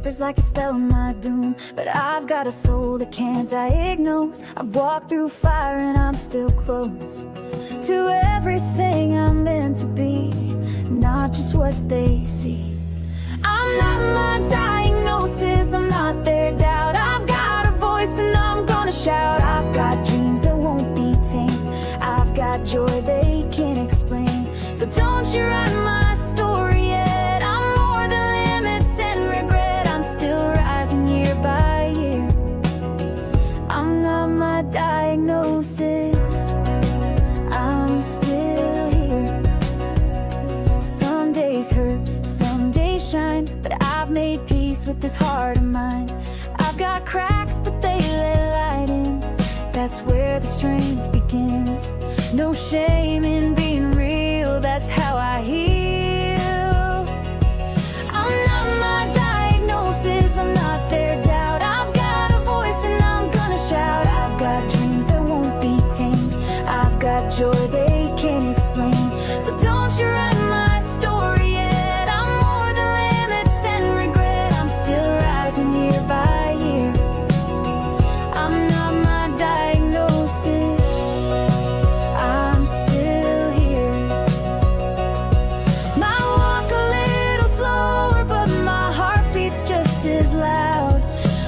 whispers like a spell my doom, but I've got a soul that can't diagnose. I've walked through fire and I'm still close to everything I'm meant to be, not just what they see. I'm not my diagnosis, I'm not their doubt. I've got a voice and I'm gonna shout. I've got dreams that won't be tamed, I've got joy they can't explain. So don't you write my story yet. I'm more than limits and regret. I'm still rising year by year. I'm not my diagnosis, I'm still here. Some days hurt, some days shine, but I've made peace with this heart of mine. I've got cracks, but they let light in. That's where the strength begins. No shame in being real, that's how I heal. I'm not my diagnosis, I'm not their doubt. I've got a voice and I'm gonna shout. I've got dreams that won't be tamed, I've got joy they can't explain. So don't you write my story yet. I'm more than limits and regret. I'm still rising year by year. I'm not my diagnosis, I'm still here. Might walk a little slower, but my heart beats just as loud.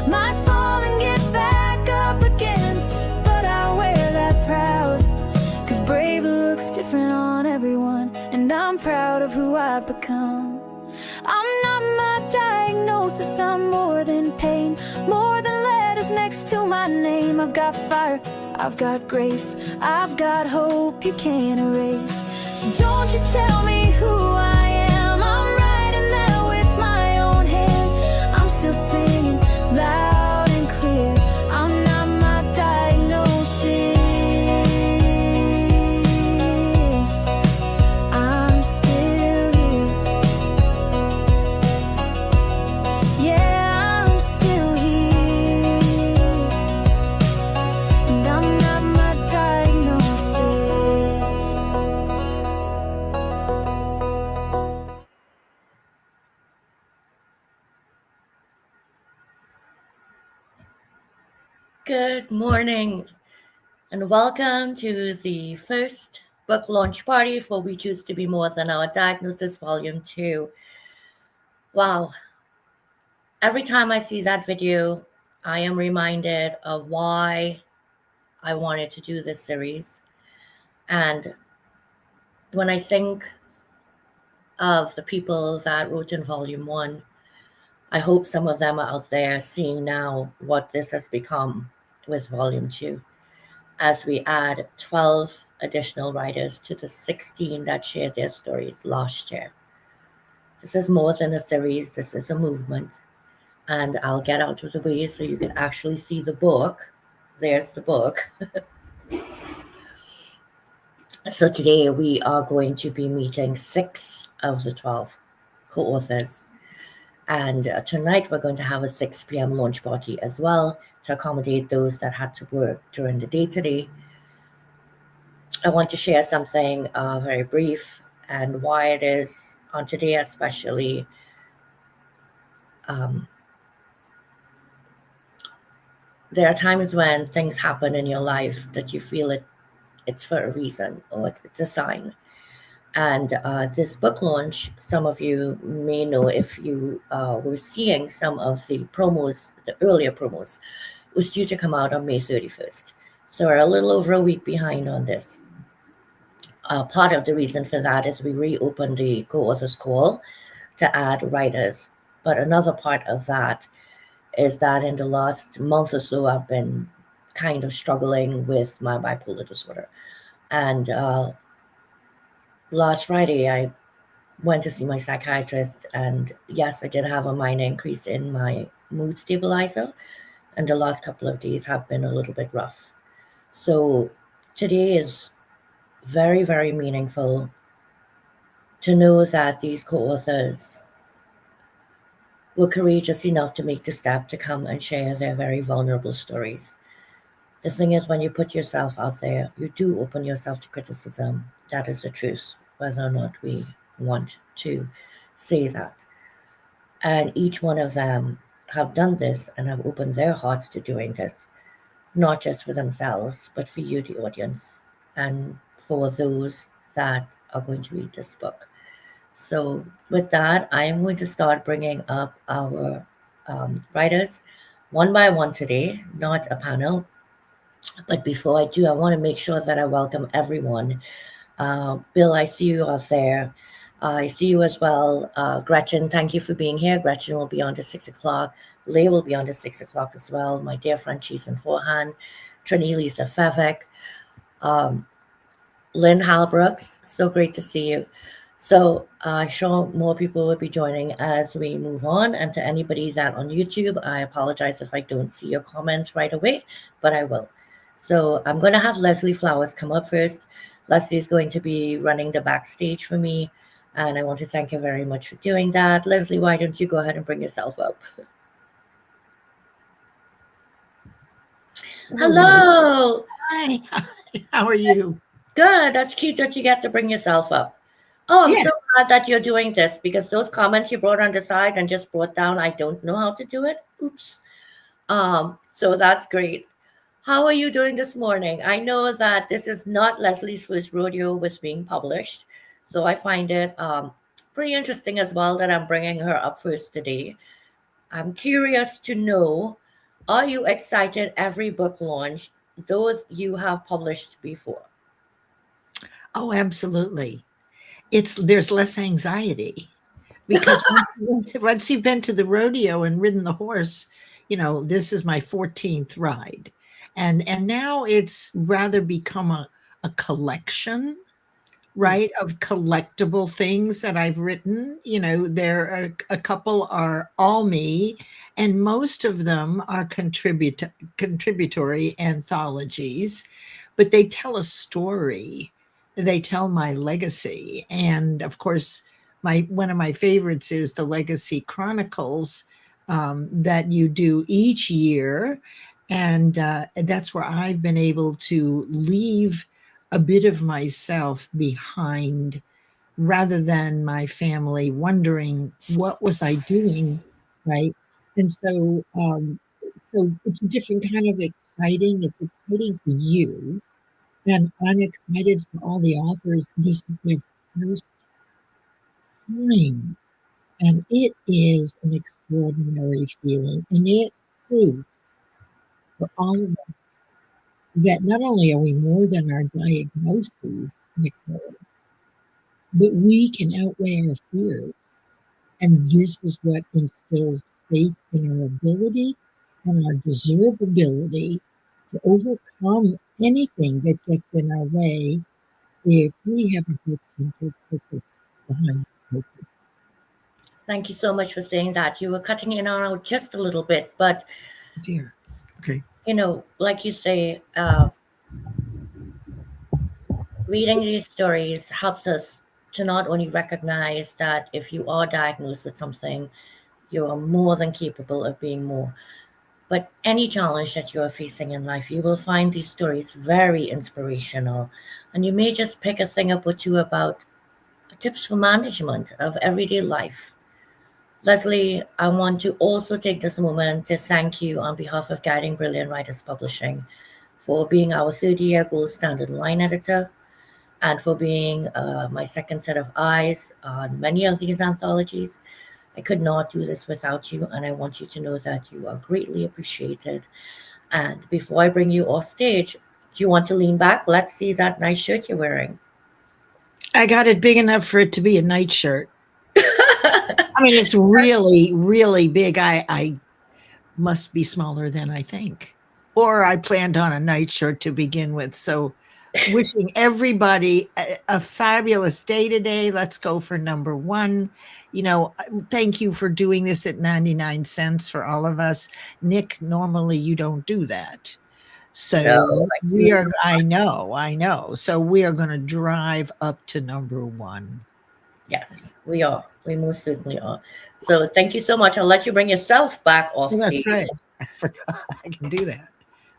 Might fall and get back up again, but I wear that proud. 'Cause brave looks different on everyone, and I'm proud of who I've become. I'm not my diagnosis, I'm more than pain, more than letters next to my name. I've got fire, I've got grace, I've got hope you can't erase. So don't you tell me who I am, I'm writing that with my own hand. I'm still singing loud and clear. I'm not my diagnosis, I'm still here. Yeah, I'm still here. And I'm not my diagnosis. Good morning and welcome to the first book launch party for We Choose to Be More Than Our Diagnosis Volume 2. Wow. Every time I see that video, I am reminded of why I wanted to do this series. And when I think of the people that wrote in Volume 1, I hope some of them are out there seeing now what this has become with Volume 2, as we add 12 additional writers to the 16 that shared their stories last year. This is more than a series, this is a movement. And I'll get out of the way so you can actually see the book. There's the book. So today we are going to be meeting 6 of the 12 co-authors. And tonight we're going to have a 6 p.m. launch party as well to accommodate those that had to work during the day today. I want to share something very brief and why it is on today especially. There are times when things happen in your life that you feel it's for a reason or it's a sign. And this book launch, some of you may know if you were seeing some of the promos, the earlier promos, was due to come out on May 31st. So we're a little over a week behind on this. Part of the reason for that is we reopened the co-authors call to add writers. But another part of that is that in the last month or so, I've been kind of struggling with my bipolar disorder. And last Friday, I went to see my psychiatrist, and yes, I did have a minor increase in my mood stabilizer, and the last couple of days have been a little bit rough. So today is very, very meaningful to know that these co-authors were courageous enough to make the step to come and share their very vulnerable stories. The thing is, when you put yourself out there, you do open yourself to criticism. That is the truth, whether or not we want to say that. And each one of them have done this and have opened their hearts to doing this, not just for themselves, but for you, the audience, and for those that are going to read this book. So, with that, I am going to start bringing up our writers one by one today, not a panel. But before I do, I want to make sure that I welcome everyone. Bill, I see you out there. I see you as well. Gretchen, thank you for being here. Gretchen will be on to 6 o'clock. Leigh will be on to 6 o'clock as well. My dear friend Cheese Forehand, Trini Lisa Fevek, um, Lynn Halbrooks, so great to see you. So I'm sure more people will be joining as we move on. And to anybody that on YouTube, I apologize if I don't see your comments right away, but I will. So I'm going to have Leslie Flowers come up first. Leslie is going to be running the backstage for me. And I want to thank you very much for doing that. Leslie, why don't you go ahead and bring yourself up? Hello. Hello. Hi. How are you? Good. That's cute that you get to bring yourself up. Oh, I'm Yeah. so glad that you're doing this because those comments you brought on the side and just brought down, I don't know how to do it. Oops. So that's great. How are you doing this morning? I know that this is not Leslie's first rodeo with being published, so I find it pretty interesting as well that I'm bringing her up first today. I'm curious to know, are you excited every book launch, those you have published before? Oh, absolutely. There's less anxiety because once you've been to the rodeo and ridden the horse, this is my 14th ride. And now it's rather become a collection, right, of collectible things that I've written. There are a couple are all me, and most of them are contributory anthologies, but they tell a story. They tell my legacy, and of course, my one of my favorites is the Legacy Chronicles that you do each year, and that's where I've been able to leave a bit of myself behind rather than my family wondering what was I doing, right? And so it's a different kind of exciting. It's exciting for you, and I'm excited for all the authors. This is their first time, and it is an extraordinary feeling, and it proves for all of us that not only are we more than our diagnoses, Nicole, but we can outweigh our fears. And this is what instills faith in our ability and our deservability to overcome anything that gets in our way if we have a good centered purpose behind the purpose. Thank you so much for saying that. You were cutting in and out just a little bit, but Dear. Okay. like you say, reading these stories helps us to not only recognize that if you are diagnosed with something, you are more than capable of being more. But any challenge that you are facing in life, you will find these stories very inspirational. And you may just pick a thing up or two about tips for management of everyday life. Leslie, I want to also take this moment to thank you on behalf of Guiding Brilliant Writers Publishing for being our 30-year gold standard line editor and for being my second set of eyes on many of these anthologies. I could not do this without you, and I want you to know that you are greatly appreciated. And before I bring you off stage, do you want to lean back? Let's see that nice shirt you're wearing. I got it big enough for it to be a nightshirt. I mean, it's really, really big. I must be smaller than I think. Or I planned on a nightshirt to begin with. So, wishing everybody a fabulous day today. Let's go for number one. Thank you for doing this at 99 cents for all of us. Nick, normally you don't do that. No, So we are, I know. So we are going to drive up to number one. yes, we are. We most certainly are. So thank you so much. I'll let you bring yourself back off Oh, stage. that's right. I forgot I can do that.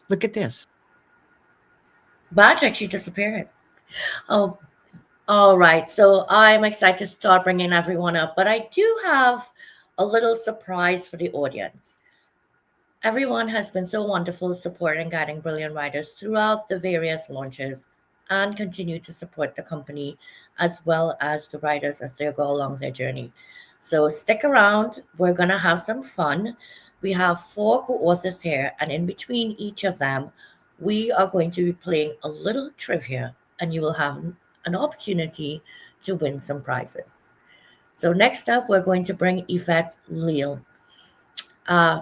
Look at this. Badge actually disappeared. Oh, all right. So I'm excited to start bringing everyone up, but I do have a little surprise for the audience. Everyone has been so wonderful supporting guiding brilliant writers throughout the various launches and continue to support the company as well as the writers as they go along their journey. So stick around. We're going to have some fun. We have four co authors here, and in between each of them, we are going to be playing a little trivia, and you will have an opportunity to win some prizes. So, next up, we're going to bring Yvette Leal. Uh,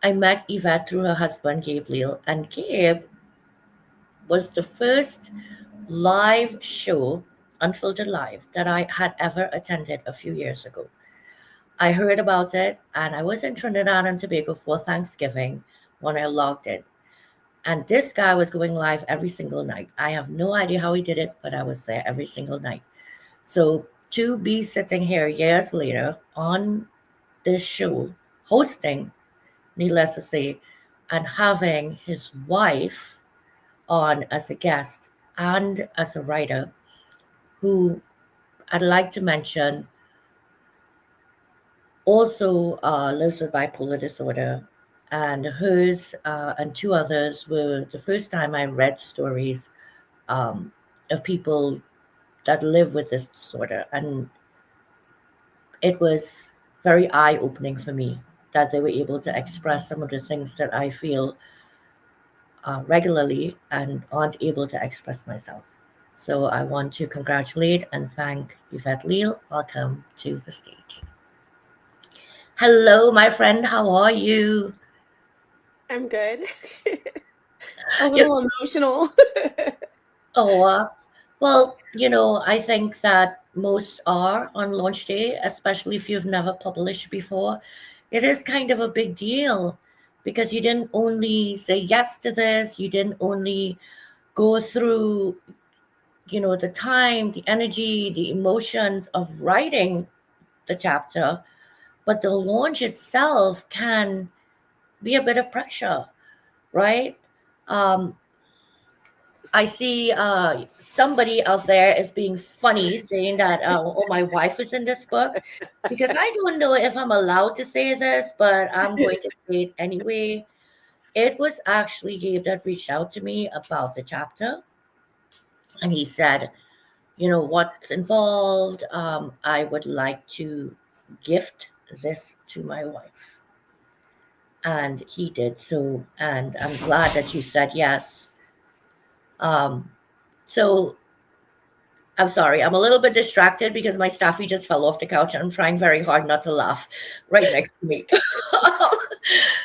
I met Yvette through her husband, Gabe Leal, and Gabe was the first live show, Unfiltered Live, that I had ever attended a few years ago. I heard about it, and I was in Trinidad and Tobago for Thanksgiving when I logged in. And this guy was going live every single night. I have no idea how he did it, but I was there every single night. So to be sitting here years later on this show, hosting, needless to say, and having his wife on as a guest and as a writer, who I'd like to mention also lives with bipolar disorder. And hers and two others were the first time I read stories of people that live with this disorder. And it was very eye opening for me that they were able to express some of the things that I feel regularly and aren't able to express myself. So I want to congratulate and thank Yvette Leal. Welcome to the stage. Hello, my friend. How are you? I'm good. A You- little emotional. Oh, well, I think that most are on launch day, especially if you've never published before. It is kind of a big deal because you didn't only say yes to this, you didn't only go through, the time, the energy, the emotions of writing the chapter, but the launch itself can be a bit of pressure, right? Um, I see somebody out there is being funny saying that, oh, my wife is in this book, because I don't know if I'm allowed to say this, but I'm going to say it anyway. It was actually Gabe that reached out to me about the chapter, and he said, what's involved. I would like to gift this to my wife. And he did so. And I'm glad that you said yes. Um, so I'm sorry, I'm a little bit distracted because my staffy just fell off the couch and I'm trying very hard not to laugh right next to me.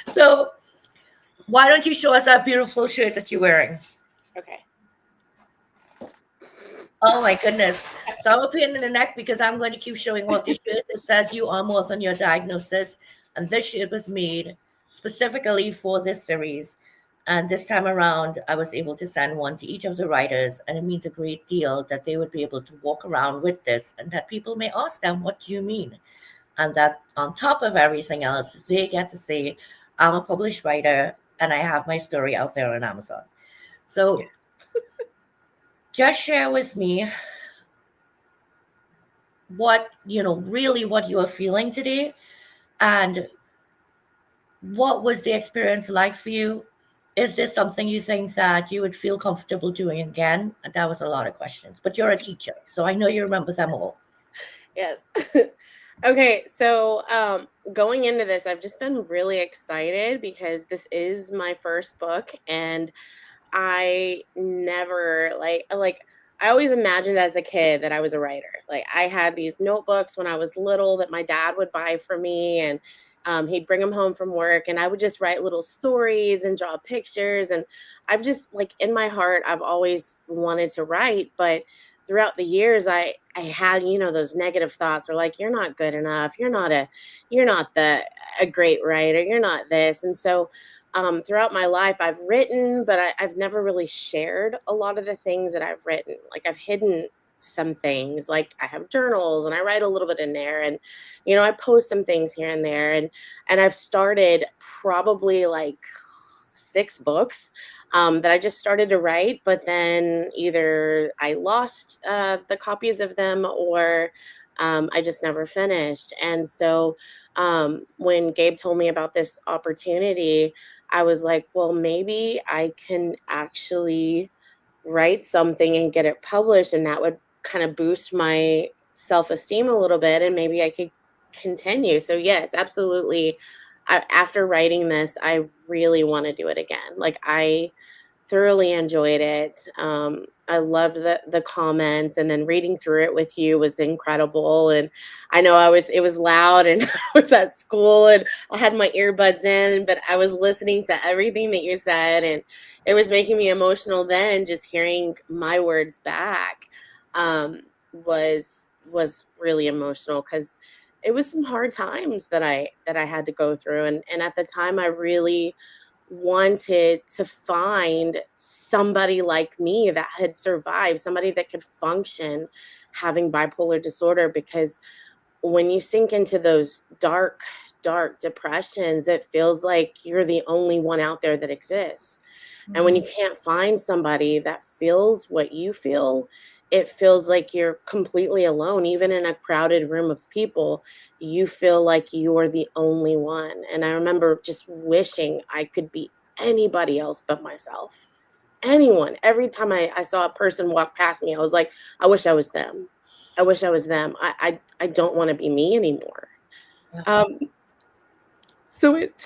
So why don't you show us that beautiful shirt that you're wearing? Okay. Oh my goodness. So I'm a pain in the neck because I'm going to keep showing off this shirt. It says you are more than your diagnosis. And this shirt was made specifically for this series. And this time around, I was able to send one to each of the writers. And it means a great deal that they would be able to walk around with this and that people may ask them, what do you mean? And that on top of everything else, they get to say, I'm a published writer and I have my story out there on Amazon. So Yes. just share with me what really what you are feeling today, and what was the experience like for you. Is this something you think that you would feel comfortable doing again? And that was a lot of questions, but you're a teacher, so I know you remember them all. Yes. Okay, so going into this, I've just been really excited because this is my first book, and I never like I always imagined as a kid that I was a writer. Like I had these notebooks when I was little that my dad would buy for me, and he'd bring them home from work, and I would just write little stories and draw pictures. And I've just like in my heart, I've always wanted to write, but throughout the years, I had those negative thoughts, or like you're not good enough, you're not a great writer, you're not this, and so throughout my life, I've written, but I've never really shared a lot of the things that I've written. Like I've hidden some things, like I have journals and I write a little bit in there, and I post some things here and there, and I've started probably like 6 books. that I just started to write, but then either I lost the copies of them, or I just never finished. And so when Gabe told me about this opportunity, I was like, well, maybe I can actually write something and get it published, and that would kind of boost my self-esteem a little bit, and maybe I could continue. So yes, absolutely. After writing this, I really want to do it again. Like, I thoroughly enjoyed it. I loved the comments, and then reading through it with you was incredible. And I know it was loud, and I was at school, and I had my earbuds in, but I was listening to everything that you said, and it was making me emotional. Then just hearing my words back was really emotional, because it was some hard times that I had to go through, and at the time I really wanted to find somebody like me that had survived, somebody that could function having bipolar disorder. Because when you sink into those dark, dark depressions, it feels like you're the only one out there that exists. And when you can't find somebody that feels what you feel, it feels like you're completely alone. Even in a crowded room of people, you feel like you're the only one. And I remember just wishing I could be anybody else but myself. Anyone. Every time I saw a person walk past me, I was like, I wish I was them. I wish I was them. I don't want to be me anymore. So it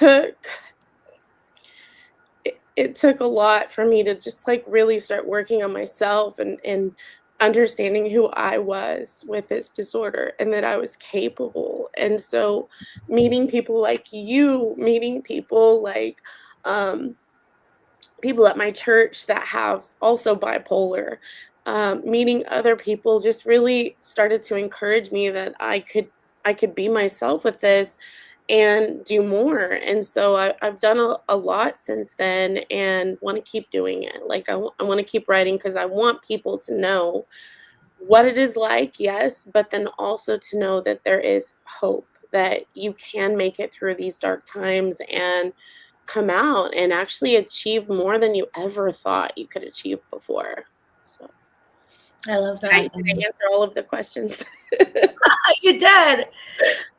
took a lot for me to just like really start working on myself, and understanding who I was with this disorder, and that I was capable. And so meeting people like you, meeting people like people at my church that have also bipolar, meeting other people just really started to encourage me that I could be myself with this and do more. And so I've done a lot since then, and want to keep doing it. Like, I want to keep writing, because I want people to know what it is like, yes, but then also to know that there is hope, that you can make it through these dark times and come out and actually achieve more than you ever thought you could achieve before. So I love did I that. answer all of the questions? You did.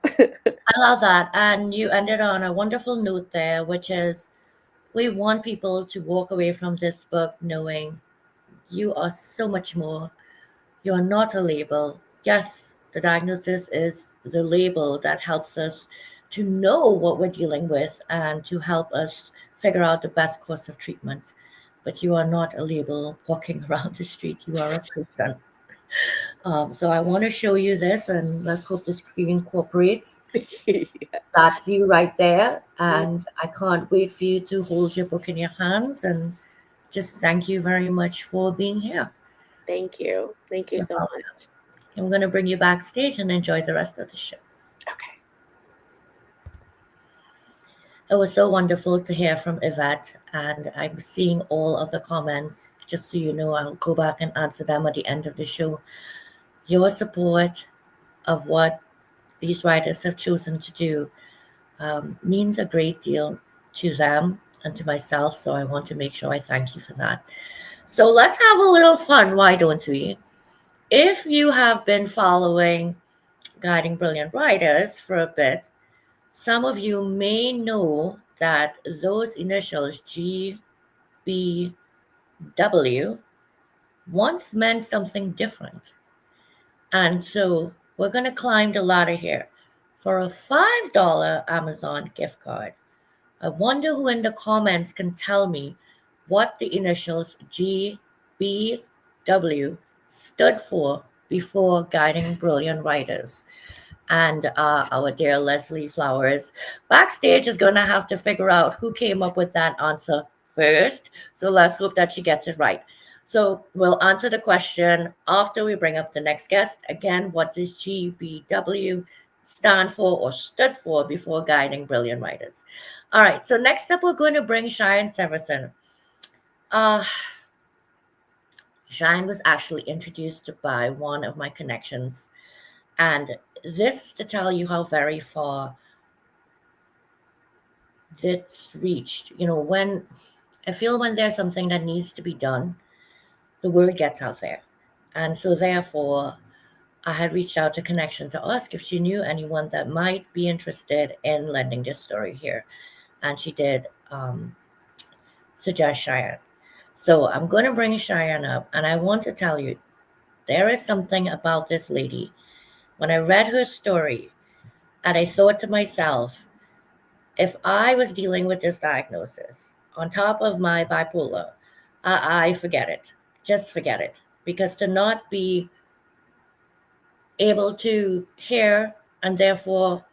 I love that. And you ended on a wonderful note there, which is we want people to walk away from this book knowing you are so much more. You are not a label. Yes, the diagnosis is the label that helps us to know what we're dealing with and to help us figure out the best course of treatment. But you are not a label walking around the street. You are a person. So I want to show you this, and let's hope the screen incorporates. That's you right there. And I can't wait for you to hold your book in your hands, and just thank you very much for being here. Thank you. Thank you so much. I'm going to bring you backstage and enjoy the rest of the show. Okay. It was so wonderful to hear from Yvette, and I'm seeing all of the comments. Just so you know, I'll go back and answer them at the end of the show. Your support of what these writers have chosen to do means a great deal to them and to myself, so I want to make sure I thank you for that. So let's have a little fun, why don't we? If you have been following Guiding Brilliant Writers for a bit, some of you may know that those initials G, B, W once meant something different. And so we're going to climb the ladder here. For a $5 Amazon gift card, I wonder who in the comments can tell me what the initials G, B, W stood for before Guiding Brilliant Writers. And our dear Leslie Flowers backstage is going to have to figure out who came up with that answer first. So let's hope that she gets it right. So we'll answer the question after we bring up the next guest. Again, what does GBW stand for or stood for before Guiding Brilliant Writers? All right, so next up, we're going to bring Cheyenne Syverson. Cheyenne was actually introduced by one of my connections. And this is to tell you how very far this reached. You know, when I feel when there's something that needs to be done, the word gets out there. And so therefore, I had reached out to Connection to ask if she knew anyone that might be interested in lending this story here. And she did suggest Cheyenne. So I'm going to bring Cheyenne up, and I want to tell you there is something about this lady. When I read her story, and I thought to myself, if I was dealing with this diagnosis on top of my bipolar, I forget it. Just forget it. Because to not be able to hear and therefore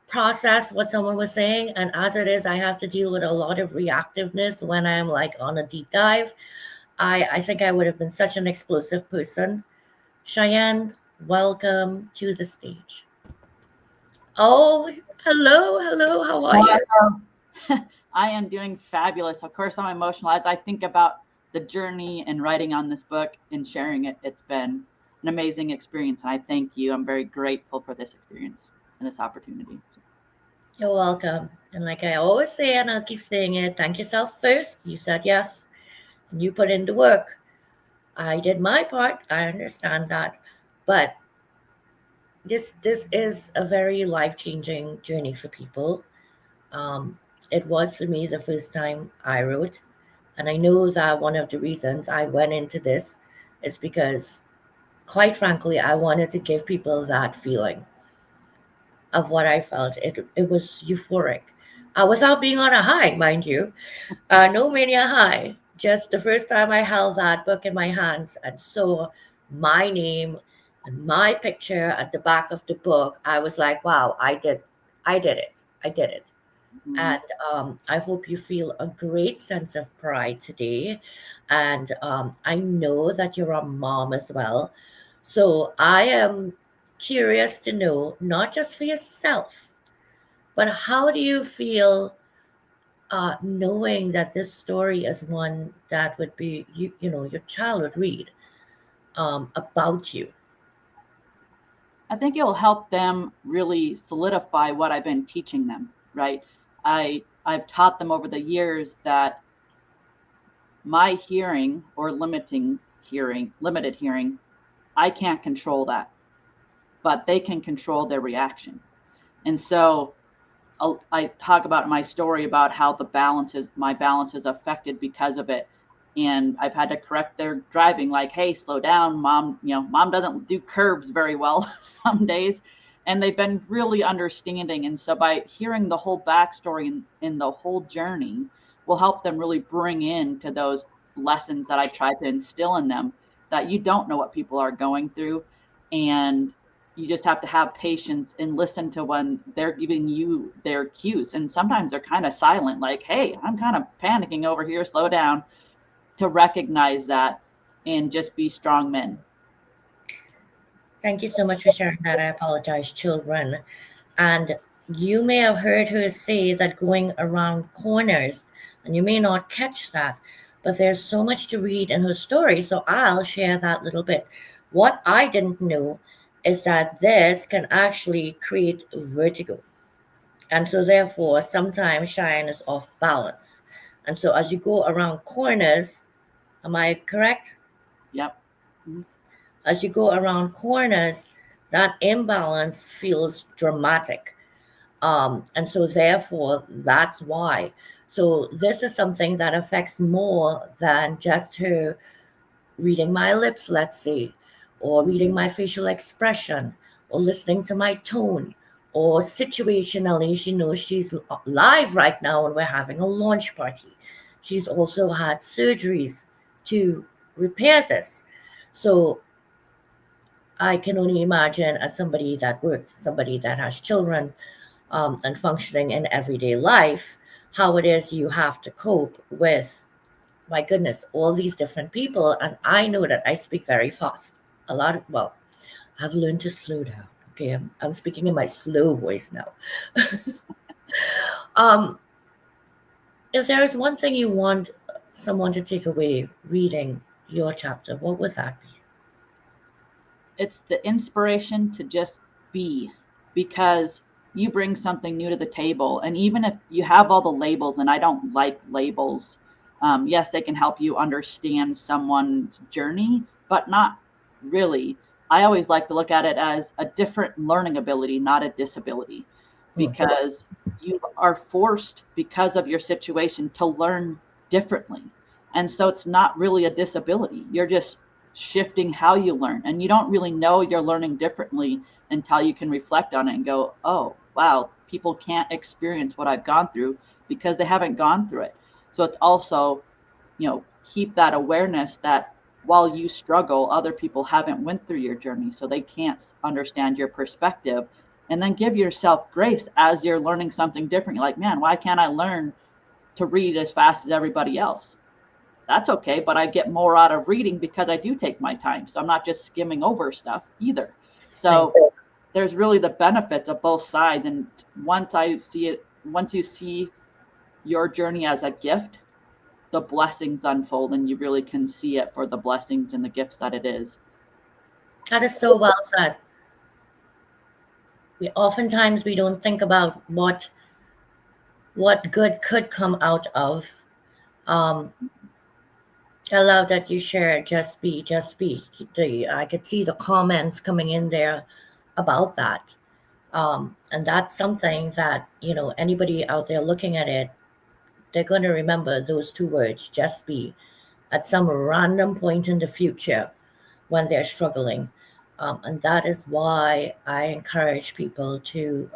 process what someone was saying, and as it is, I have to deal with a lot of reactiveness when I'm like on a deep dive. I think I would have been such an explosive person. Cheyenne, welcome to the stage. Oh, hello, how are you? I am doing fabulous. Of course, I'm emotional as I think about the journey and writing on this book and sharing it. It's been an amazing experience, and I thank you. I'm very grateful for this experience and this opportunity. You're welcome. And like I always say, and I'll keep saying it, thank yourself first. You said yes, and you put in the work. I did my part. I understand that. But this is a very life-changing journey for people. It was for me the first time I wrote. And I know that one of the reasons I went into this is because, quite frankly, I wanted to give people that feeling of what I felt. It was euphoric. Without being on a high, mind you. No mania high. Just the first time I held that book in my hands and saw my name and my picture at the back of the book, I was like, wow, I did it. I did it. Mhm. And I hope you feel a great sense of pride today. And I know that you're a mom as well. So I am curious to know, not just for yourself, but how do you feel knowing that this story is one that would be, your child would read about you? I think it will help them really solidify what I've been teaching them, right? I've taught them over the years that my hearing or limited hearing, I can't control that, but they can control their reaction. And so I talk about my story about how my balance is affected because of it. And I've had to correct their driving, like, hey, slow down, mom. Mom doesn't do curves very well some days. And they've been really understanding. And so by hearing the whole backstory and the whole journey will help them really bring into those lessons that I try to instill in them, that you don't know what people are going through. And you just have to have patience and listen to when they're giving you their cues. And sometimes they're kind of silent, like, hey, I'm kind of panicking over here, slow down, to recognize that and just be strong men. Thank you so much for sharing that. I apologize, children. And you may have heard her say that going around corners, and you may not catch that, but there's so much to read in her story. So I'll share that little bit. What I didn't know is that this can actually create vertigo. And so therefore, sometimes Cheyenne is off balance. And so as you go around corners, am I correct? Yep. As you go around corners, that imbalance feels dramatic. And so therefore, that's why. So this is something that affects more than just her reading my lips, let's say, or reading my facial expression, or listening to my tone, or situationally, she knows she's live right now and we're having a launch party. She's also had surgeries to repair this. So I can only imagine, as somebody that works, somebody that has children, and functioning in everyday life, how it is you have to cope with, my goodness, all these different people. And I know that I speak very fast. I've learned to slow down. Okay, I'm speaking in my slow voice now. If there is one thing you want someone to take away reading your chapter, what would that be? It's the inspiration to just be, because you bring something new to the table. And even if you have all the labels, and I don't like labels, Yes, they can help you understand someone's journey, but not really. I always like to look at it as a different learning ability, not a disability, because you are forced because of your situation to learn differently. And so it's not really a disability. You're just shifting how you learn. And you don't really know you're learning differently until you can reflect on it and go, oh, wow, people can't experience what I've gone through because they haven't gone through it. So it's also, keep that awareness that while you struggle, other people haven't went through your journey, so they can't understand your perspective. And then give yourself grace as you're learning something different. You're like, man, why can't I learn to read as fast as everybody else? That's okay, but I get more out of reading because I do take my time. So I'm not just skimming over stuff either. So there's really the benefits of both sides. And once you see your journey as a gift, the blessings unfold and you really can see it for the blessings and the gifts that it is. That is so well said. Oftentimes we don't think about what good could come out of. I love that you shared just be. I could see the comments coming in there about that. And that's something that, anybody out there looking at it, they're going to remember those two words, just be, at some random point in the future when they're struggling. And that is why I encourage people to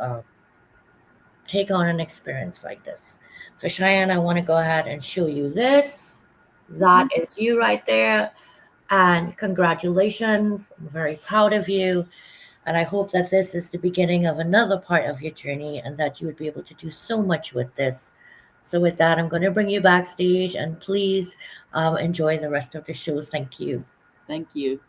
take on an experience like this. So Cheyenne, I want to go ahead and show you this. That is you right there. And congratulations. I'm very proud of you. And I hope that this is the beginning of another part of your journey and that you would be able to do so much with this. So with that, I'm going to bring you backstage and please enjoy the rest of the show. Thank you. Thank you.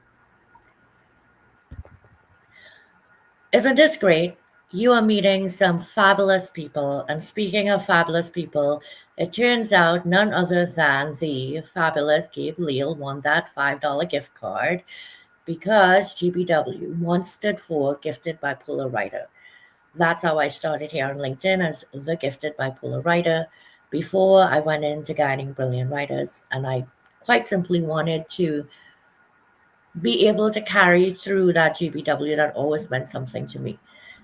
Isn't this great? You are meeting some fabulous people. And speaking of fabulous people, it turns out none other than the fabulous Gabe Leal won that $5 gift card because GBW once stood for Gifted Bipolar Writer. That's how I started here on LinkedIn as the Gifted Bipolar Writer before I went into guiding brilliant writers. And I quite simply wanted to be able to carry through that GBW that always meant something to me.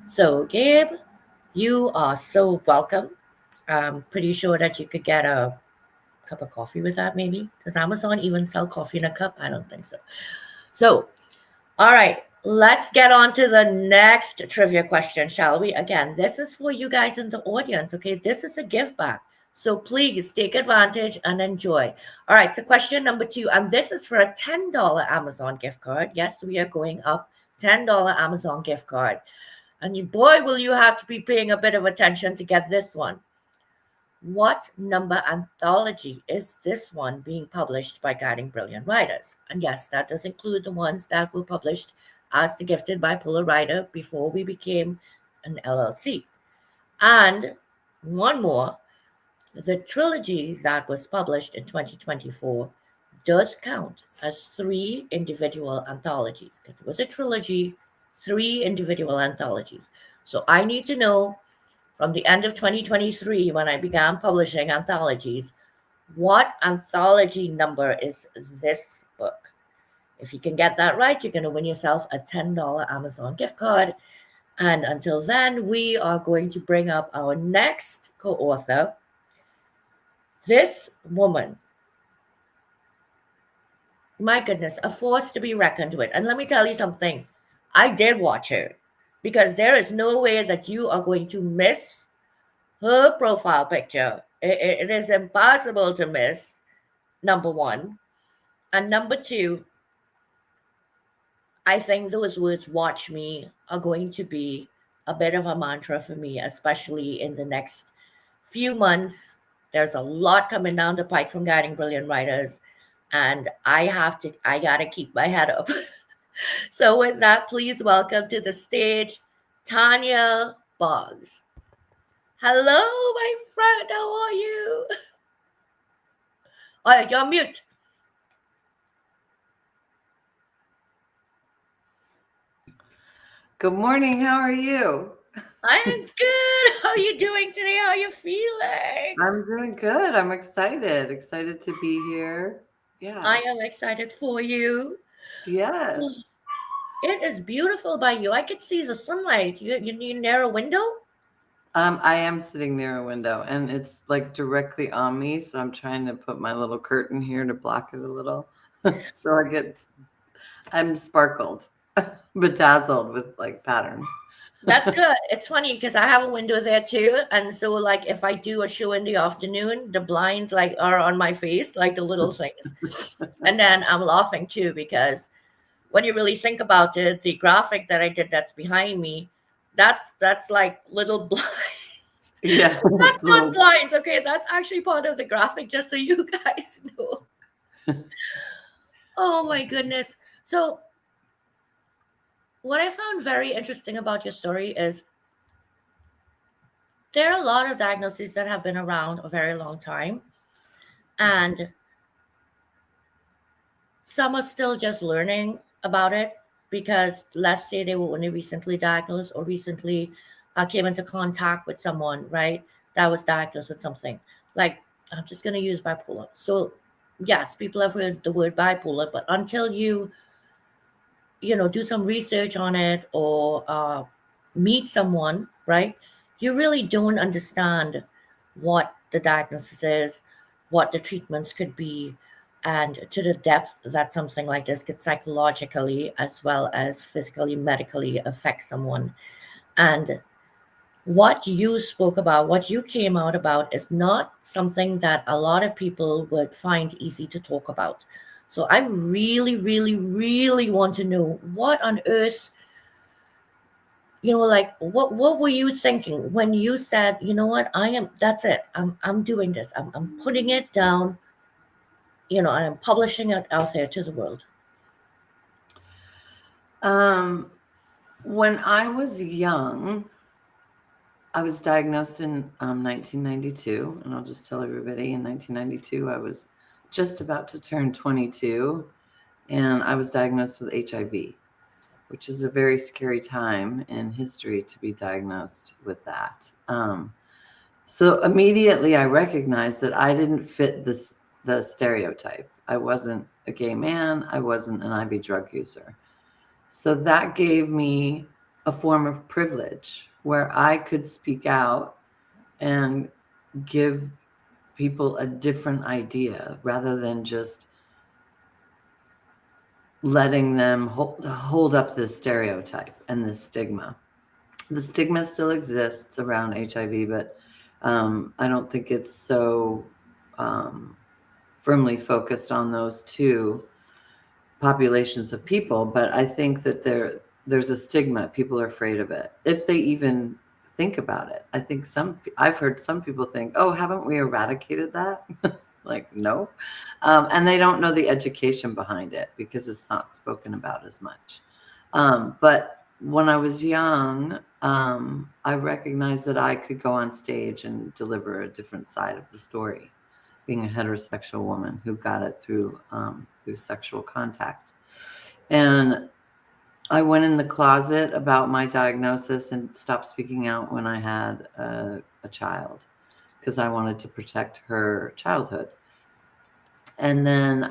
So Gabe, you are so welcome. I'm pretty sure that you could get a cup of coffee with that, maybe. Does Amazon even sell coffee in a cup? I don't think so. So, all right, let's get on to the next trivia question, shall we? Again, this is for you guys in the audience, okay? This is a give back. So please take advantage and enjoy. All right, so question number 2, and this is for a $10 Amazon gift card. Yes, we are going up $10 Amazon gift card. And boy, will you have to be paying a bit of attention to get this one. What number anthology is this one being published by Guiding Brilliant Writers? And yes, that does include the ones that were published as the Gifted Bipolar Writer before we became an LLC. And one more, the trilogy that was published in 2024 does count as 3 individual anthologies because it was a trilogy, 3 individual anthologies. So I need to know from the end of 2023 when I began publishing anthologies, what anthology number is this book? If you can get that right, you're going to win yourself a $10 Amazon gift card. And until then, we are going to bring up our next co-author. This woman, my goodness, a force to be reckoned with. And let me tell you something. I did watch her because there is no way that you are going to miss her profile picture. It is impossible to miss, number one. And number 2, I think those words, watch me, are going to be a bit of a mantra for me, especially in the next few months. There's a lot coming down the pike from Guiding Brilliant Writers, and I got to keep my head up. So with that, please welcome to the stage, Tanya Boggs. Hello, my friend. How are you? Oh, you're on mute. Good morning. How are you? I am How are you doing today? How are you feeling? I'm doing good. I'm excited to be here. Yeah. I am excited for you. Yes. It is beautiful by you. I could see the sunlight. You need a narrow window? I am sitting near a window and it's like directly on me. So I'm trying to put my little curtain here to block it a little. So I'm sparkled, bedazzled with like pattern. That's good. It's funny because I have a window there too. And so like if I do a show in the afternoon, the blinds like are on my face, like the little things. And then I'm laughing too because when you really think about it, the graphic that I did that's behind me, that's like little blinds. Yeah. That's not blinds. Okay, that's actually part of the graphic, just so you guys know. Oh my goodness. So what I found very interesting about your story is there are a lot of diagnoses that have been around a very long time, and some are still just learning about it because let's say they were only recently diagnosed or recently came into contact with someone, right, that was diagnosed with something. Like, I'm just going to use bipolar. So yes, people have heard the word bipolar, but until you do some research on it or meet someone, right, you really don't understand what the diagnosis is, what the treatments could be, and to the depth that something like this could psychologically as well as physically, medically affect someone. And what you spoke about, what you came out about, is not something that a lot of people would find easy to talk about. So I really, really, really want to know what on earth, like what were you thinking when you said, you know what, that's it. I'm doing this. I'm putting it down, and I'm publishing it out there to the world. When I was young, I was diagnosed in 1992, and I'll just tell everybody in 1992, I was just about to turn 22, and I was diagnosed with HIV, which is a very scary time in history to be diagnosed with that. So immediately I recognized that I didn't fit the stereotype. I wasn't a gay man. I wasn't an IV drug user. So that gave me a form of privilege where I could speak out and give people a different idea rather than just letting them hold up this stereotype and this stigma. The stigma still exists around HIV, but I don't think it's so firmly focused on those two populations of people. But I think that there's a stigma. People are afraid of it, if they even think about it. I think I've heard some people think, oh, haven't we eradicated that? Like, no. And they don't know the education behind it because it's not spoken about as much. But when I was young, I recognized that I could go on stage and deliver a different side of the story, being a heterosexual woman who got it through sexual contact. And I went in the closet about my diagnosis and stopped speaking out when I had a child because I wanted to protect her childhood. And then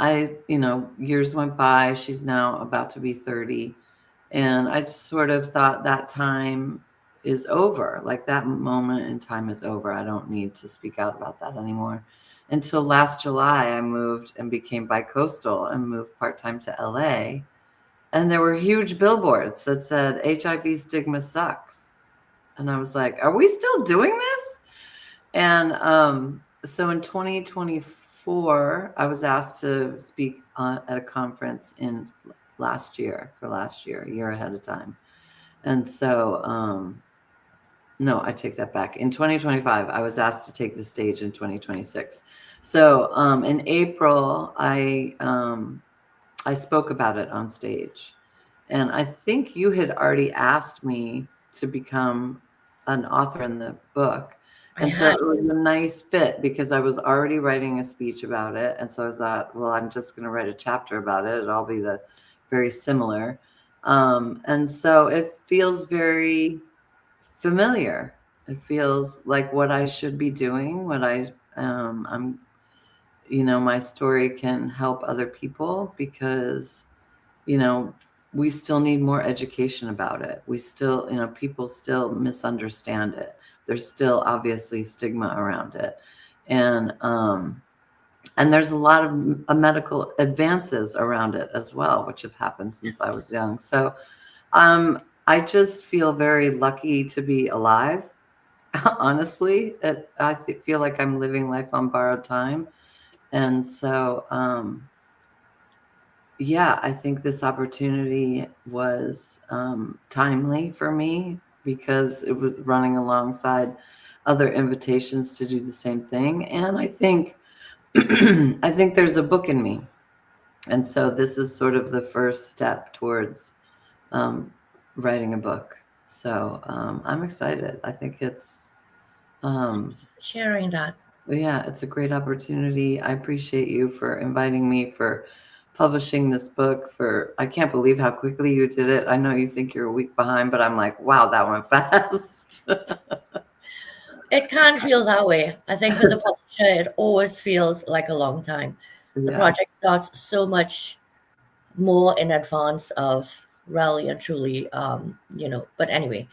years went by. She's now about to be 30. And I sort of thought that time is over. Like, that moment in time is over. I don't need to speak out about that anymore. Until last July, I moved and became bicoastal and moved part-time to LA. And there were huge billboards that said, HIV stigma sucks. And I was like, are we still doing this? And so in 2024, I was asked to speak at a conference last year, a year ahead of time. And so, no, I take that back. In 2025, I was asked to take the stage in 2026. So in April, I spoke about it on stage. And I think you had already asked me to become an author in the book. And so it was a nice fit because I was already writing a speech about it. And so I thought, well, I'm just going to write a chapter about it. It'll all be very similar. And so it feels very familiar. It feels like what I should be doing, what I'm, my story can help other people because, we still need more education about it. We still, people still misunderstand it. There's still obviously stigma around it. And there's a lot of medical advances around it as well, which have happened since I was young. So I just feel very lucky to be alive. Honestly, I feel like I'm living life on borrowed time. And so, yeah, I think this opportunity was timely for me because it was running alongside other invitations to do the same thing. And I think I think there's a book in me. And so this is sort of the first step towards writing a book. So I'm excited. I think it's Thank you for sharing that. yeah, it's a great opportunity. I appreciate you for inviting me, for publishing this book. I can't believe how quickly you did it. I know you think you're a week behind, but I'm like, wow, that went fast. It can feel that way. I think with the publisher, it always feels like a long time. The Yeah. project starts so much more in advance of really and truly, But anyway,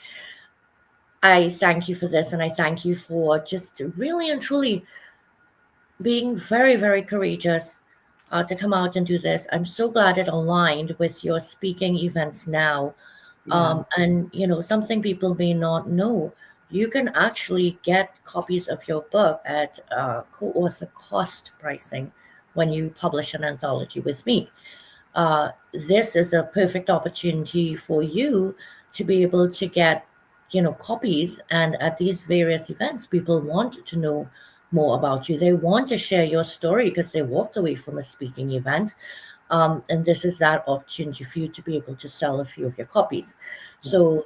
I thank you for this, and I thank you for just really and truly being very, very courageous to come out and do this. I'm so glad it aligned with your speaking events now. Yeah. And, something people may not know, you can actually get copies of your book at co-author cost pricing when you publish an anthology with me. This is a perfect opportunity for you to be able to get, copies. And at these various events, people want to know more about you. They want to share your story because they walked away from a speaking event. And this is that opportunity for you to be able to sell a few of your copies. So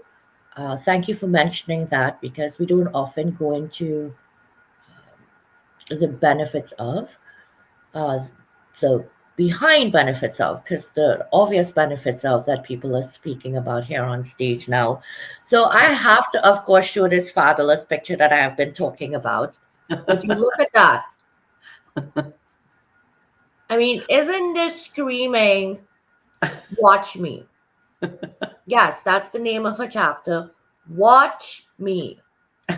thank you for mentioning that, because we don't often go into the benefits of the behind benefits of, because the obvious benefits of that people are speaking about here on stage now. So I have to, of course, show this fabulous picture that I have been talking about. Would you look at that? I mean, isn't this screaming, watch me? Yes, that's the name of a chapter. Watch me.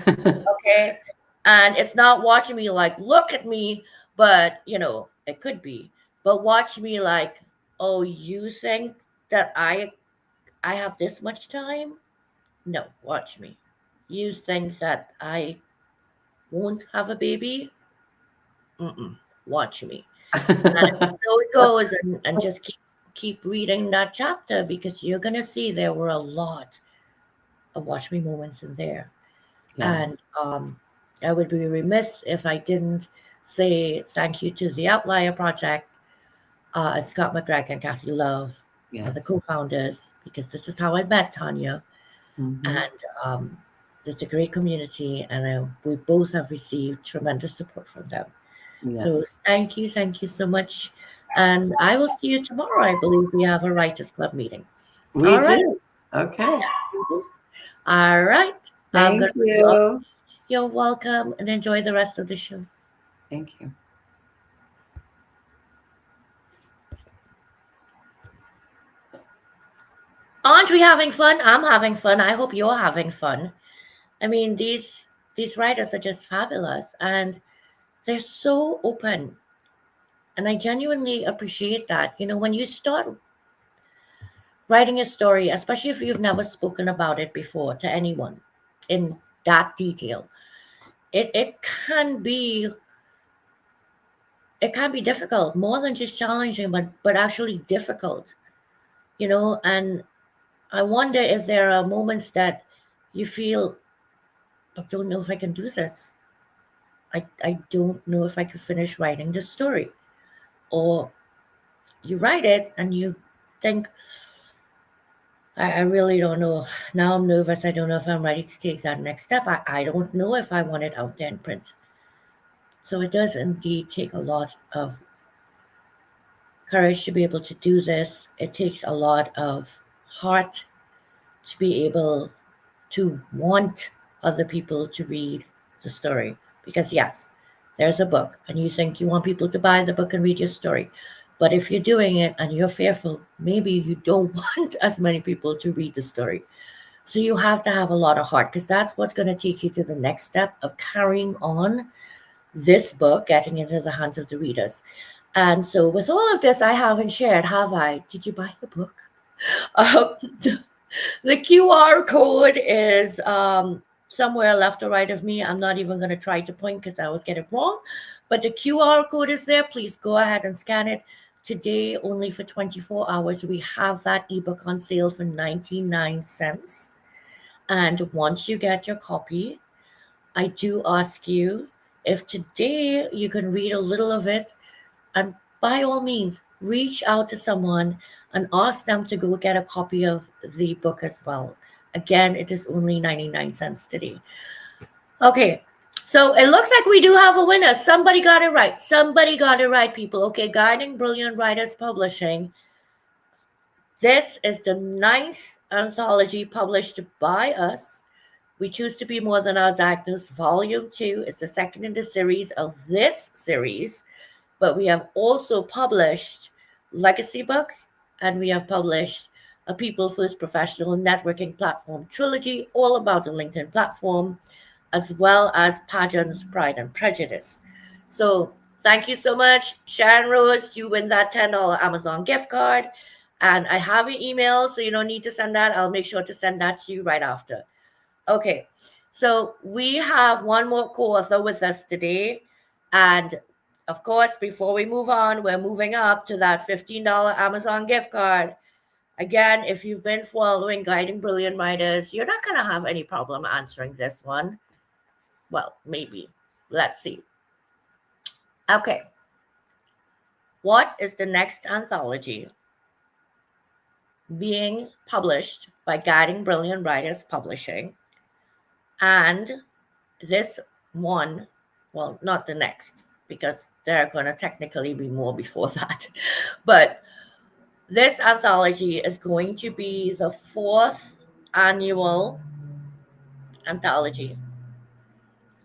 Okay. And it's not watching me like, look at me, but it could be. But watch me like, oh, you think that I have this much time? No, watch me. You think that I won't have a baby? Mm-mm. Watch me. And so it goes, and just keep reading that chapter, because you're gonna see there were a lot of watch me moments in there. Yeah. And I would be remiss if I didn't say thank you to the Outlier Project, Scott McGregor and Kathy Love, the Yes. co-founders, because this is how I met Tanya. Mhm. And it's a great community, and we both have received tremendous support from them. So Yes. thank you so much. And I will see you tomorrow. I believe we have a Writers Club meeting. We All right. do. Okay. All right. I'm Thank gonna you. You're welcome, and enjoy the rest of the show. Thank you. Aren't we having fun? I'm having fun. I hope you're having fun. I mean, these writers are just fabulous, and they're so open. And I genuinely appreciate that. When you start writing a story, especially if you've never spoken about it before to anyone in that detail, it can be difficult, more than just challenging, but actually difficult. And I wonder if there are moments that you feel, I don't know if I can do this. I don't know if I could finish writing this story. Or you write it and you think, I really don't know. Now I'm nervous. I don't know if I'm ready to take that next step. I don't know if I want it out there in print. So it does indeed take a lot of courage to be able to do this. It takes a lot of heart to be able to want other people to read the story. Because, yes, there's a book, and you think you want people to buy the book and read your story. But if you're doing it and you're fearful, maybe you don't want as many people to read the story. So you have to have a lot of heart, because that's what's going to take you to the next step of carrying on this book, getting into the hands of the readers. And so with all of this, I haven't shared, have I? Did you buy the book? The QR code is somewhere left or right of me. I'm not even going to try to point because I always get it wrong. But the QR code is there. Please go ahead and scan it. Today, only for 24 hours, we have that ebook on sale for 99 cents. And once you get your copy, I do ask you if today you can read a little of it, and by all means, reach out to someone and ask them to go get a copy of the book as well. Again, it is only 99 cents today. Okay, so it looks like we do have a winner. Somebody got it right. Somebody got it right, people. Okay, Guiding Brilliant Writers Publishing. This is the 9th anthology published by us. We Choose to Be More Than Our Diagnosis, Volume 2 is the second in the series of this series. But we have also published legacy books, and we have published a People First Professional Networking Platform trilogy, all about the LinkedIn platform, as well as Pageants, Pride, and Prejudice. So thank you so much, Sharon Rose. You win that $10 Amazon gift card. And I have your email, so you don't need to send that. I'll make sure to send that to you right after. Okay, so we have one more co-author with us today. And of course, before we move on, we're moving up to that $15 Amazon gift card. Again, if you've been following Guiding Brilliant Writers, you're not going to have any problem answering this one. Well, maybe. Let's see. Okay. What is the next anthology being published by Guiding Brilliant Writers Publishing? And this one, well, not the next, because there are going to technically be more before that. But this anthology is going to be the 4th annual anthology.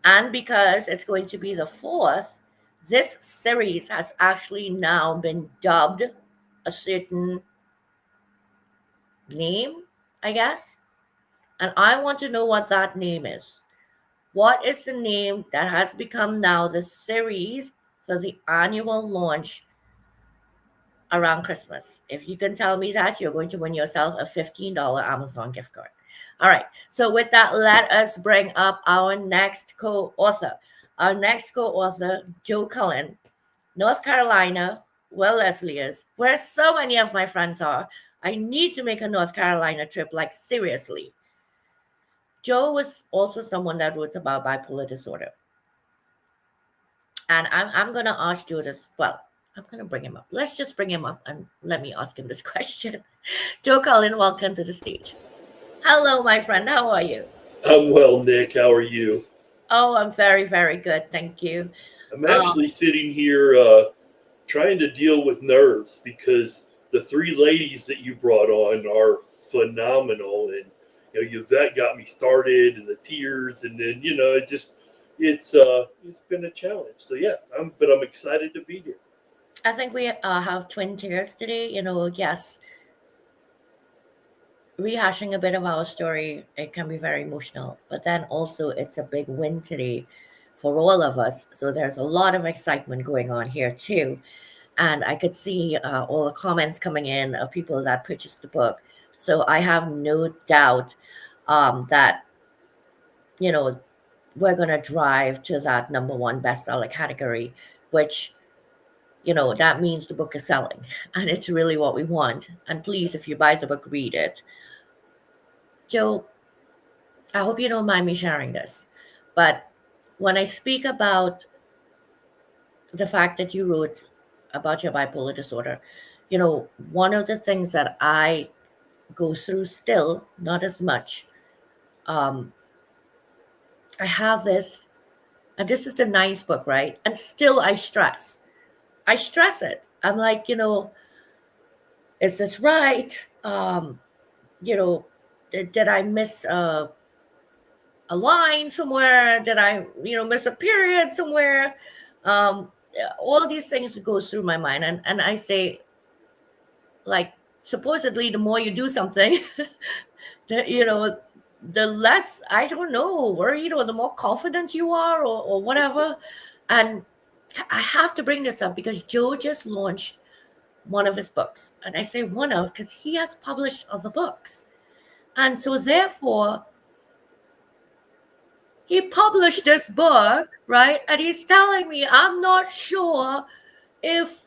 And because it's going to be the 4th, this series has actually now been dubbed a certain name, I guess. And I want to know what that name is. What is the name that has become now the series for the annual launch around Christmas? If you can tell me that, you're going to win yourself a $15 Amazon gift card. All right. So with that, let us bring up our next co-author. Our next co-author, Joe Cullen, North Carolina, where Leslie is, where so many of my friends are. I need to make a North Carolina trip, like seriously. Joe was also someone that wrote about bipolar disorder. And I'm going to ask Joe this. Well, I'm going to bring him up. Let's just bring him up and let me ask him this question. Joe Cullen, welcome to the stage. Hello, my friend. How are you? I'm well, Nick. How are you? Oh, I'm very, very good. Thank you. I'm actually sitting here trying to deal with nerves because the 3 ladies that you brought on are phenomenal. And, Yvette got me started and the tears. And then, it's been a challenge. So, yeah, I'm excited to be here. I think we have twin tears today. Yes. Rehashing a bit of our story, it can be very emotional, but then also it's a big win today for all of us. So there's a lot of excitement going on here too. And I could see all the comments coming in of people that purchased the book. So I have no doubt that, we're going to drive to that #1 bestseller category, which, that means the book is selling. And it's really what we want. And please, if you buy the book, read it. Joe, I hope you don't mind me sharing this, but when I speak about the fact that you wrote about your bipolar disorder, one of the things that I go through still, not as much, I have this, and this is the 9th book, right? And still I stress it. I'm like, is this right? Did I miss a line somewhere? Did I, miss a period somewhere? All these things go through my mind, and I say, like, supposedly the more you do something, the less, I don't know, worried, or the more confident you are, or whatever. And I have to bring this up because Joe just launched one of his books. And I say one of because he has published other books. And so therefore, he published this book, right? And he's telling me, I'm not sure if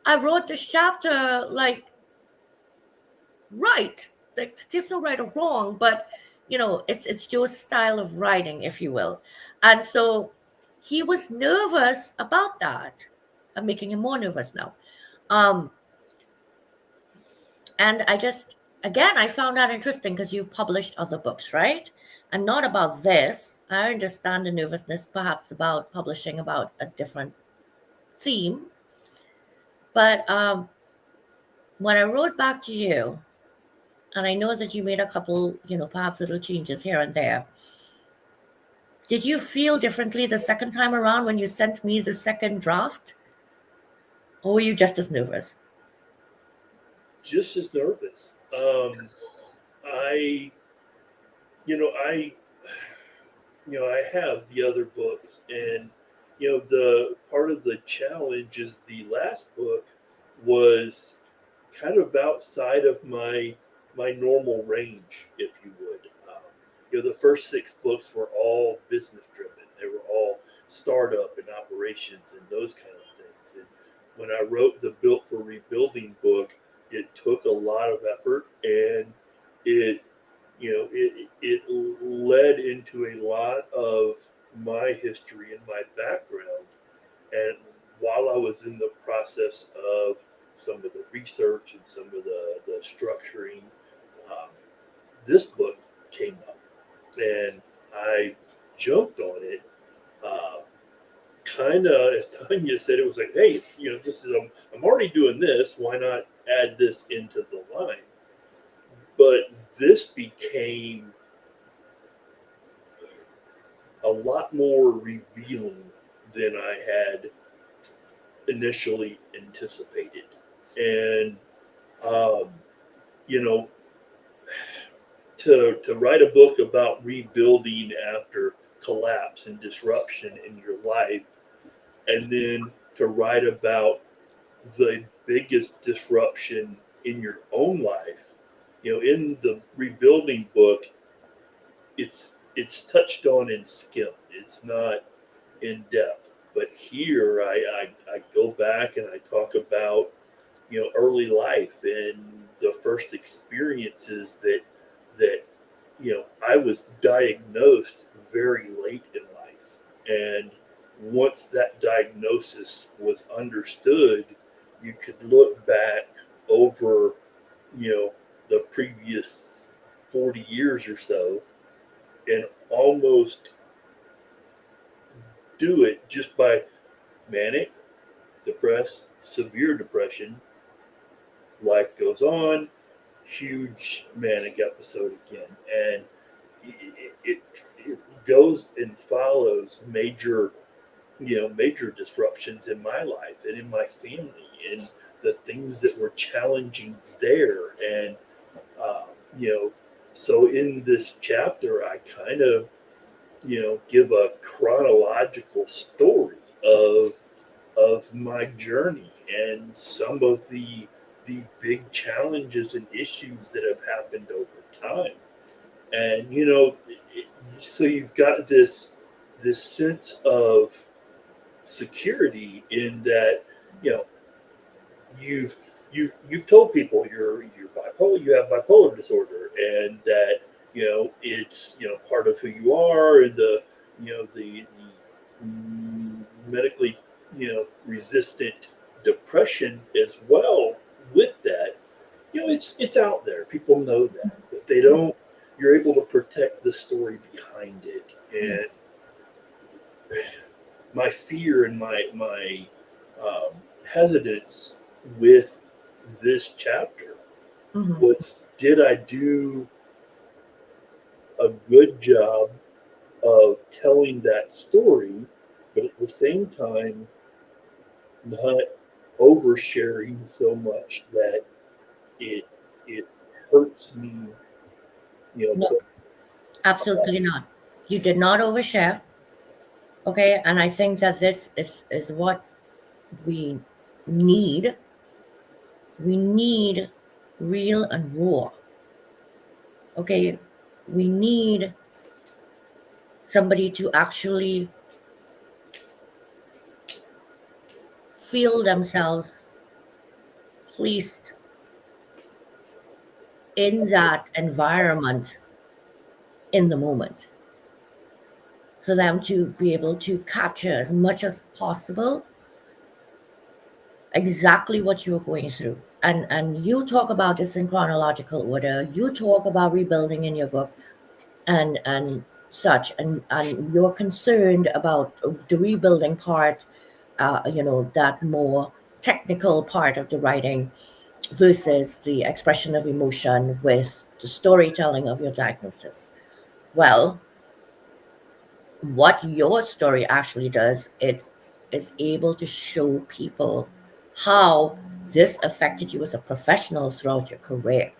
I wrote this chapter like right. Like, there's no right or wrong, but it's Joe's style of writing, if you will. And so he was nervous about that. I'm making him more nervous now. And I found that interesting because you've published other books, right? And not about this. I understand the nervousness perhaps about publishing about a different theme. But when I wrote back to you, and I know that you made a couple, perhaps little changes here and there, did you feel differently the second time around when you sent me the second draft? Or were you just as nervous? Just as nervous. I have the other books, and the part of the challenge is the last book was kind of outside of my normal range, if you would. The first 6 books were all business driven. They were all startup and operations and those kind of things. And when I wrote the Built for Rebuilding book, it took a lot of effort, and it led into a lot of my history and my background. And while I was in the process of some of the research and some of the structuring, this book came up, and I jumped on it. Kind of, as Tanya said, it was like, hey, this is I'm already doing this. Why not add this into the line? But this became a lot more revealing than I had initially anticipated. And, to write a book about rebuilding after collapse and disruption in your life, and then to write about the biggest disruption in your own life, in the rebuilding book, it's touched on in skim. It's not in depth. But here I go back and I talk about early life and the first experiences that I was diagnosed very late in life. And once that diagnosis was understood, you could look back over the previous 40 years or so and almost do it just by manic, depressed, severe depression. Life goes on, huge manic episode again. And it goes and follows major disruptions in my life and in my family and the things that were challenging there. And, so in this chapter, I kind of, give a chronological story of my journey and some of the big challenges and issues that have happened over time. And, so you've got this sense of security in that, you've told people you're bipolar, you have bipolar disorder, and that it's part of who you are, and the medically resistant depression as well. With that, it's out there. People know that, but they don't. You're able to protect the story behind it, and my fear and my hesitance with this chapter was, did I do a good job of telling that story, but at the same time, not oversharing so much that it it hurts me, No, absolutely not. You did not overshare. Okay, and I think that this is what we need. We need real and raw. Okay, we need somebody to actually feel themselves placed in that environment in the moment, for them to be able to capture as much as possible exactly what you're going through. And you talk about this in chronological order. You talk about rebuilding in your book and such, and you're concerned about the rebuilding part, that more technical part of the writing versus the expression of emotion with the storytelling of your diagnosis. Well, what your story actually does, it is able to show people how this affected you as a professional throughout your career,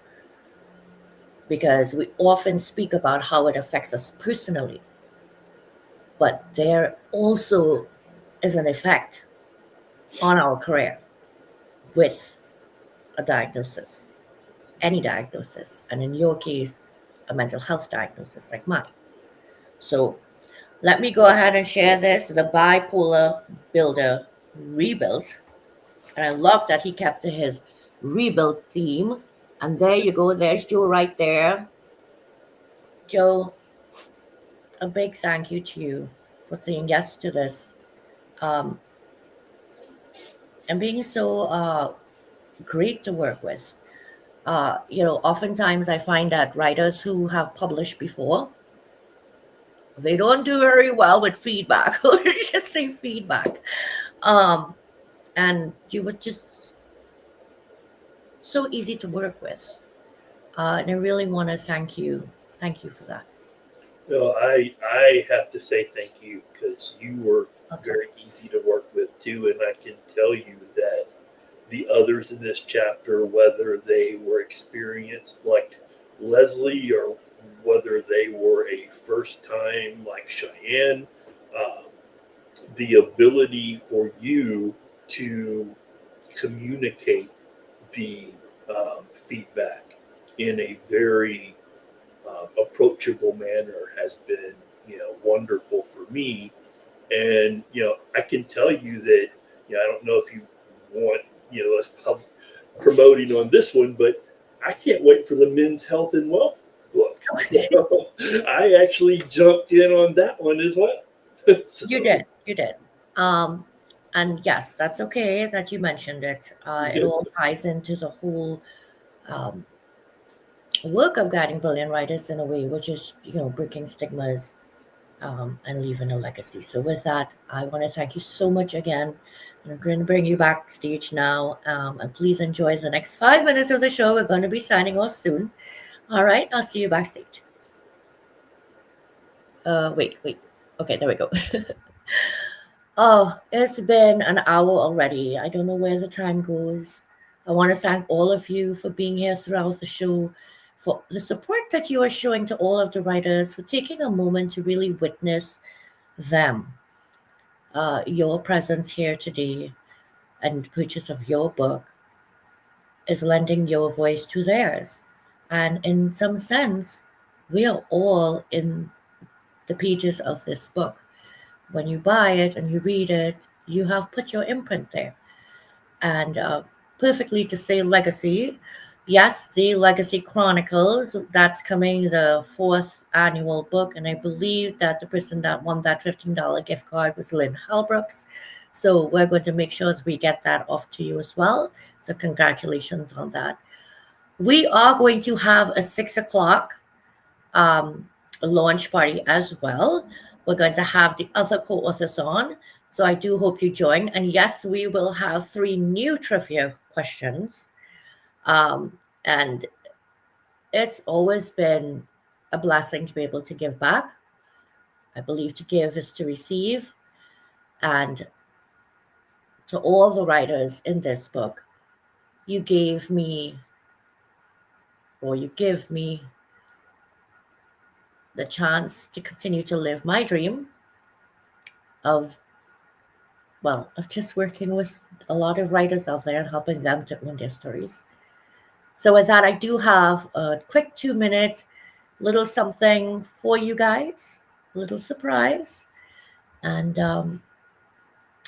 because we often speak about how it affects us personally, but there also is an effect on our career with a diagnosis, any diagnosis, and in your case, a mental health diagnosis like mine. So let me go ahead and share this, the bipolar builder rebuilt. And I love that he kept to his rebuild theme. And there you go, there's Joe right there. Joe, a big thank you to you for saying yes to this, um, and being so great to work with. Oftentimes I find that writers who have published before, they don't do very well with feedback. Just say feedback. Um, and you were just so easy to work with. And I really want to thank you. Thank you for that. No, I have to say thank you because you were Okay. very easy to work with too, and I can tell you that the others in this chapter, whether they were experienced like Leslie or whether they were a first time like Cheyenne, um, the ability for you to communicate the feedback in a very approachable manner has been, wonderful for me. And, I can tell you that, I don't know if you want, us promoting on this one, but I can't wait for the men's health and wealth book. So I actually jumped in on that one as well. So, You did. Um, and yes, that's okay that you mentioned it. It all ties into the whole um, work of guiding brilliant writers in a way, which is, breaking stigmas and leaving a legacy. So with that, I want to thank you so much again. I'm going to bring you backstage now, and please enjoy the next 5 minutes of the show. We're going to be signing off soon. All right, I'll see you backstage. Wait. Okay, there we go. Oh, it's been an hour already. I don't know where the time goes. I want to thank all of you for being here throughout the show, for the support that you are showing to all of the writers, for taking a moment to really witness them. Your presence here today and purchase of your book is lending your voice to theirs. And in some sense, we are all in the pages of this book. When you buy it and you read it, you have put your imprint there. And perfectly to say legacy, yes, the Legacy Chronicles, that's coming, the 4th annual book. And I believe that the person that won that $15 gift card was Lynn Halbrooks. So we're going to make sure that we get that off to you as well. So congratulations on that. We are going to have a 6 o'clock launch party as well. We're going to have the other co-authors on. So I do hope you join. And yes, we will have 3 new trivia questions. And it's always been a blessing to be able to give back. I believe to give is to receive. And to all the writers in this book, you gave me, or you give me, the chance to continue to live my dream of just working with a lot of writers out there and helping them to own their stories. So with that, I do have a quick 2-minute little something for you guys, a little surprise. And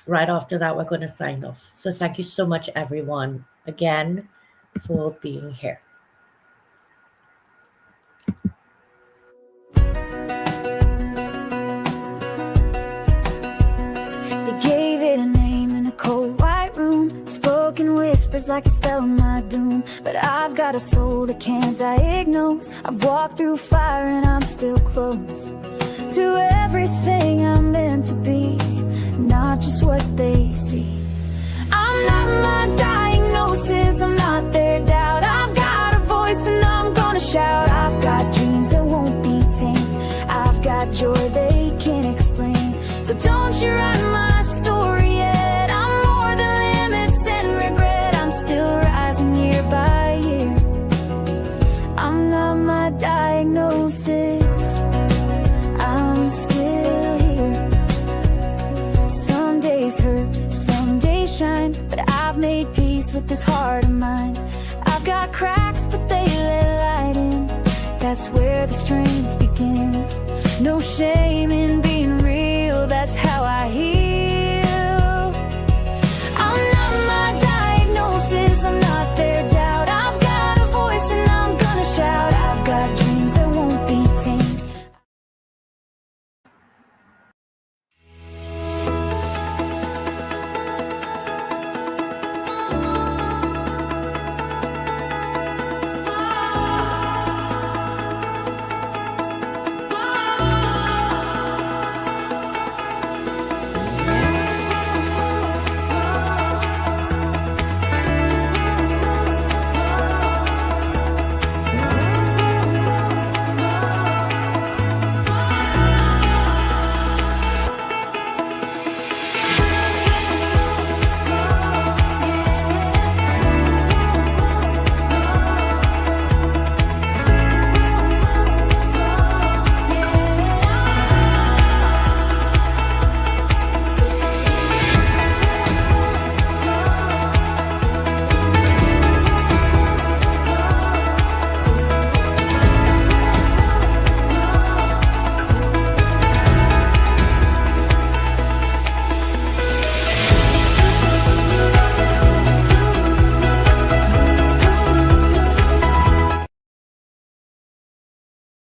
right after that, we're going to sign off. So thank you so much, everyone, again, for being here. Whispers like a spell on my doom, but I've got a soul that can't diagnose. I've walked through fire and I'm still close to everything I'm meant to be, not just what they see. I'm not my diagnosis, I'm not their doubt. I've got a voice and I'm gonna shout. I've got dreams that won't be tamed, I've got joy they can't explain. So don't you write my story yet. I'm more than limits and regret. I'm still rising year by year. I'm not my diagnosis, I'm still here. Some days hurt, some days shine, but I've made peace with this heart of mine. I've got cracks, but they let light in. That's where the strength begins. No shame in being real, that's how I heal.